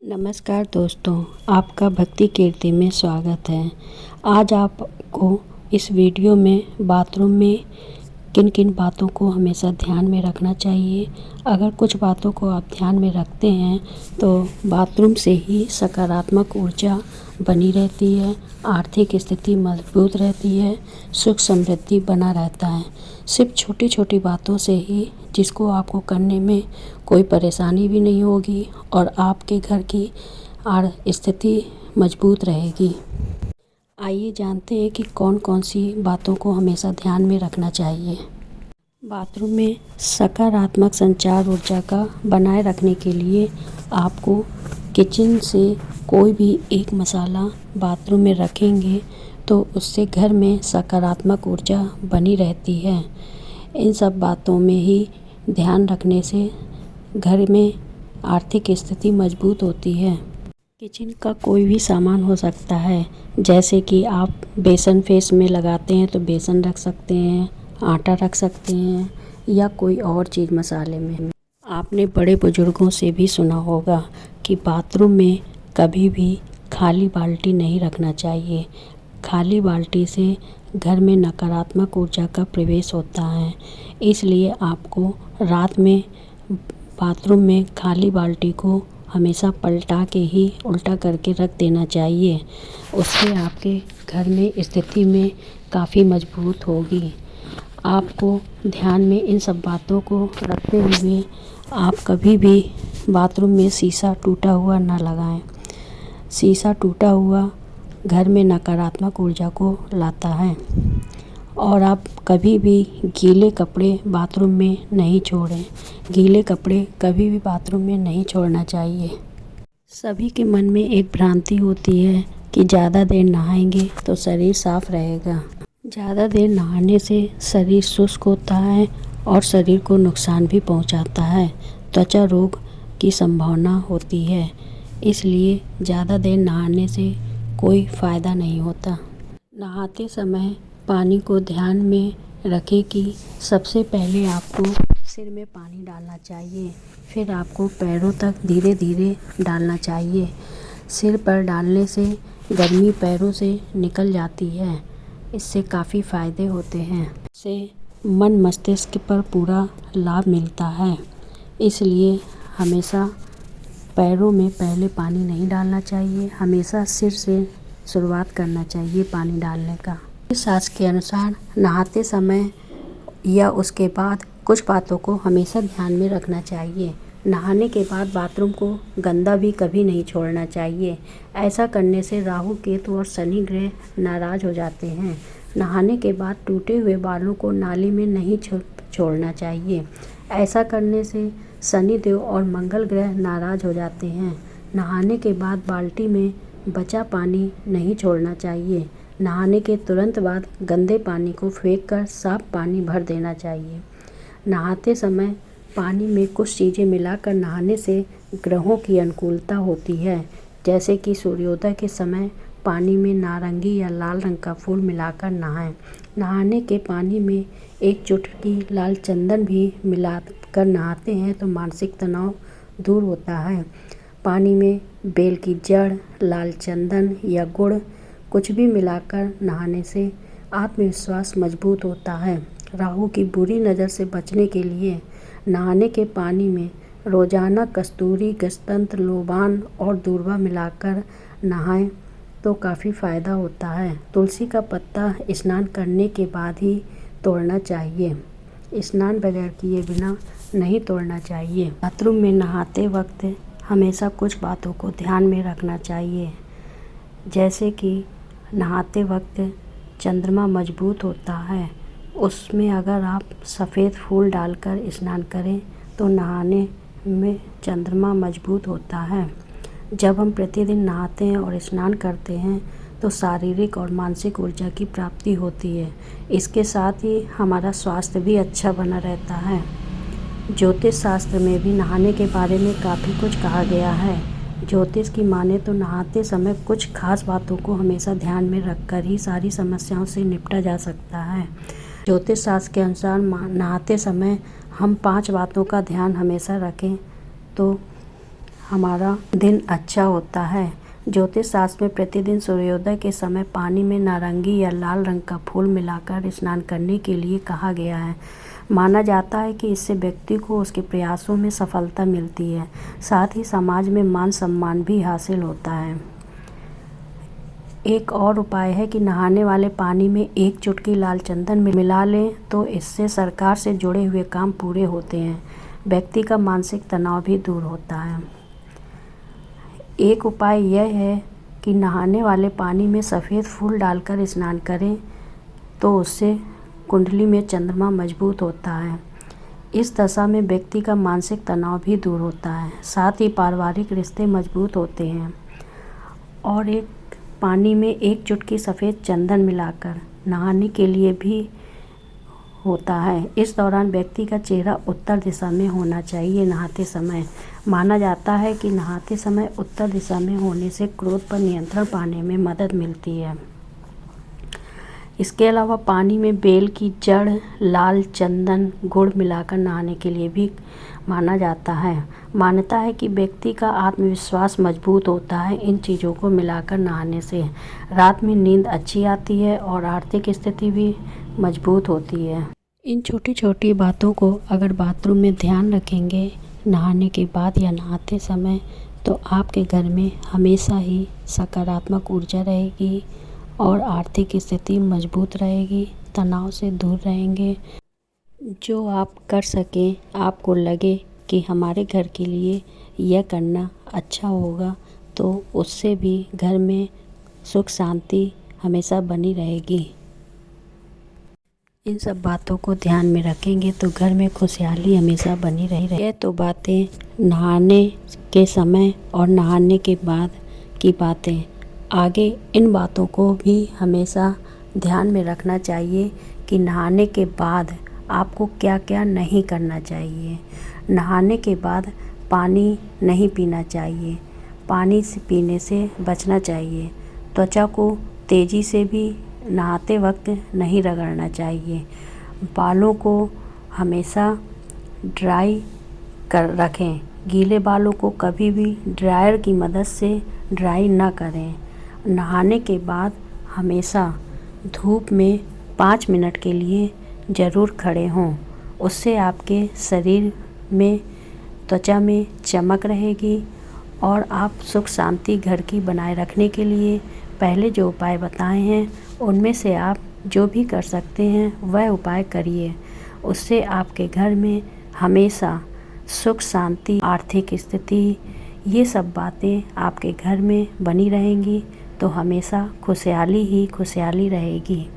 नमस्कार दोस्तों, आपका भक्ति कीर्ति में स्वागत है। आज आपको इस वीडियो में बाथरूम में किन किन बातों को हमेशा ध्यान में रखना चाहिए। अगर कुछ बातों को आप ध्यान में रखते हैं तो बाथरूम से ही सकारात्मक ऊर्जा बनी रहती है, आर्थिक स्थिति मजबूत रहती है, सुख समृद्धि बना रहता है। सिर्फ छोटी छोटी बातों से ही जिसको आपको करने में कोई परेशानी भी नहीं होगी और आपके घर की स्थिति मजबूत रहेगी। आइए जानते हैं कि कौन कौन सी बातों को हमेशा ध्यान में रखना चाहिए। बाथरूम में सकारात्मक संचार ऊर्जा का बनाए रखने के लिए आपको किचन से कोई भी एक मसाला बाथरूम में रखेंगे तो उससे घर में सकारात्मक ऊर्जा बनी रहती है। इन सब बातों में ही ध्यान रखने से घर में आर्थिक स्थिति मजबूत होती है। किचन का कोई भी सामान हो सकता है, जैसे कि आप बेसन फेस में लगाते हैं तो बेसन रख सकते हैं, आटा रख सकते हैं या कोई और चीज़ मसाले में। आपने बड़े बुजुर्गों से भी सुना होगा कि बाथरूम में कभी भी खाली बाल्टी नहीं रखना चाहिए। खाली बाल्टी से घर में नकारात्मक ऊर्जा का प्रवेश होता है। इसलिए आपको रात में बाथरूम में खाली बाल्टी को हमेशा पलटा के ही उल्टा करके रख देना चाहिए। उससे आपके घर में स्थिति में काफ़ी मजबूत होगी। आपको ध्यान में इन सब बातों को रखते हुए आप कभी भी बाथरूम में शीशा टूटा हुआ ना लगाएं। शीशा टूटा हुआ घर में नकारात्मक ऊर्जा को लाता है। और आप कभी भी गीले कपड़े बाथरूम में नहीं छोड़ें। गीले कपड़े कभी भी बाथरूम में नहीं छोड़ना चाहिए। सभी के मन में एक भ्रांति होती है कि ज़्यादा देर नहाएंगे तो शरीर साफ रहेगा। ज़्यादा देर नहाने से शरीर शुष्क होता है और शरीर को नुकसान भी पहुंचाता है। त्वचा रोग की संभावना होती है। इसलिए ज़्यादा देर नहाने से कोई फ़ायदा नहीं होता। नहाते समय पानी को ध्यान में रखें कि सबसे पहले आपको सिर में पानी डालना चाहिए, फिर आपको पैरों तक धीरे धीरे डालना चाहिए। सिर पर डालने से गर्मी पैरों से निकल जाती है। इससे काफ़ी फ़ायदे होते हैं। इससे मन मस्तिष्क पर पूरा लाभ मिलता है। इसलिए हमेशा पैरों में पहले पानी नहीं डालना चाहिए। हमेशा सिर से शुरुआत करना चाहिए पानी डालने का। शास्त्र के अनुसार नहाते समय या उसके बाद कुछ बातों को हमेशा ध्यान में रखना चाहिए। नहाने के बाद बाथरूम को गंदा भी कभी नहीं छोड़ना चाहिए। ऐसा करने से राहु केतु और शनि ग्रह नाराज़ हो जाते हैं। नहाने के बाद टूटे हुए बालों को नाली में नहीं छोड़ना चाहिए। ऐसा करने से शनि देव और मंगल ग्रह नाराज़ हो जाते हैं। नहाने के बाद बाल्टी में बचा पानी नहीं छोड़ना चाहिए। नहाने के तुरंत बाद गंदे पानी को फेंककर साफ पानी भर देना चाहिए। नहाते समय पानी में कुछ चीज़ें मिलाकर नहाने से ग्रहों की अनुकूलता होती है। जैसे कि सूर्योदय के समय पानी में नारंगी या लाल रंग का फूल मिलाकर नहाएं। नहाने के पानी में एक चुटकी लाल चंदन भी मिलाकर नहाते हैं तो मानसिक तनाव दूर होता है। पानी में बेल की जड़, लाल चंदन या गुड़ कुछ भी मिलाकर नहाने से आत्मविश्वास मजबूत होता है। राहु की बुरी नज़र से बचने के लिए नहाने के पानी में रोज़ाना कस्तूरी, गजतंत्र, लोबान और दूर्वा मिलाकर नहाएं तो काफ़ी फ़ायदा होता है। तुलसी का पत्ता स्नान करने के बाद ही तोड़ना चाहिए। स्नान बगैर किए बिना नहीं तोड़ना चाहिए। बाथरूम में नहाते वक्त हमेशा कुछ बातों को ध्यान में रखना चाहिए, जैसे कि नहाते वक्त चंद्रमा मजबूत होता है। उसमें अगर आप सफ़ेद फूल डालकर स्नान करें तो नहाने में चंद्रमा मजबूत होता है। जब हम प्रतिदिन नहाते हैं और स्नान करते हैं तो शारीरिक और मानसिक ऊर्जा की प्राप्ति होती है। इसके साथ ही हमारा स्वास्थ्य भी अच्छा बना रहता है। ज्योतिष शास्त्र में भी नहाने के बारे में काफ़ी कुछ कहा गया है। ज्योतिष की माने तो नहाते समय कुछ खास बातों को हमेशा ध्यान में रखकर ही सारी समस्याओं से निपटा जा सकता है। ज्योतिष शास्त्र के अनुसार नहाते समय हम 5 बातों का ध्यान हमेशा रखें तो हमारा दिन अच्छा होता है। ज्योतिष शास्त्र में प्रतिदिन सूर्योदय के समय पानी में नारंगी या लाल रंग का फूल मिलाकर स्नान करने के लिए कहा गया है। माना जाता है कि इससे व्यक्ति को उसके प्रयासों में सफलता मिलती है, साथ ही समाज में मान सम्मान भी हासिल होता है। एक और उपाय है कि नहाने वाले पानी में 1 चुटकी लाल चंदन मिला लें तो इससे सरकार से जुड़े हुए काम पूरे होते हैं। व्यक्ति का मानसिक तनाव भी दूर होता है। एक उपाय यह है कि नहाने वाले पानी में सफ़ेद फूल डालकर स्नान करें तो उससे कुंडली में चंद्रमा मजबूत होता है। इस दशा में व्यक्ति का मानसिक तनाव भी दूर होता है, साथ ही पारिवारिक रिश्ते मजबूत होते हैं। और एक पानी में 1 चुटकी सफ़ेद चंदन मिलाकर नहाने के लिए भी होता है। इस दौरान व्यक्ति का चेहरा उत्तर दिशा में होना चाहिए। नहाते समय माना जाता है कि नहाते समय उत्तर दिशा में होने से क्रोध पर नियंत्रण पाने में मदद मिलती है। इसके अलावा पानी में बेल की जड़, लाल चंदन, गुड़ मिलाकर नहाने के लिए भी माना जाता है। मान्यता है कि व्यक्ति का आत्मविश्वास मजबूत होता है। इन चीज़ों को मिलाकर नहाने से रात में नींद अच्छी आती है और आर्थिक स्थिति भी मजबूत होती है। इन छोटी छोटी बातों को अगर बाथरूम में ध्यान रखेंगे नहाने के बाद या नहाते समय, तो आपके घर में हमेशा ही सकारात्मक ऊर्जा रहेगी और आर्थिक स्थिति मजबूत रहेगी, तनाव से दूर रहेंगे। जो आप कर सकें, आपको लगे कि हमारे घर के लिए यह करना अच्छा होगा, तो उससे भी घर में सुख शांति हमेशा बनी रहेगी। इन सब बातों को ध्यान में रखेंगे तो घर में खुशहाली हमेशा बनी रही। यह तो बातें नहाने के समय और नहाने के बाद की बातें। आगे इन बातों को भी हमेशा ध्यान में रखना चाहिए कि नहाने के बाद आपको क्या क्या नहीं करना चाहिए। नहाने के बाद पानी नहीं पीना चाहिए, पानी से पीने से बचना चाहिए। त्वचा को तेज़ी से भी नहाते वक्त नहीं रगड़ना चाहिए। बालों को हमेशा ड्राई कर रखें। गीले बालों को कभी भी ड्रायर की मदद से ड्राई ना करें। नहाने के बाद हमेशा धूप में 5 मिनट के लिए ज़रूर खड़े हों। उससे आपके शरीर में, त्वचा में चमक रहेगी और आप सुख शांति घर की बनाए रखने के लिए पहले जो उपाय बताए हैं उनमें से आप जो भी कर सकते हैं वह उपाय करिए। उससे आपके घर में हमेशा सुख शांति, आर्थिक स्थिति, ये सब बातें आपके घर में बनी रहेंगी तो हमेशा खुशहाली ही खुशहाली रहेगी।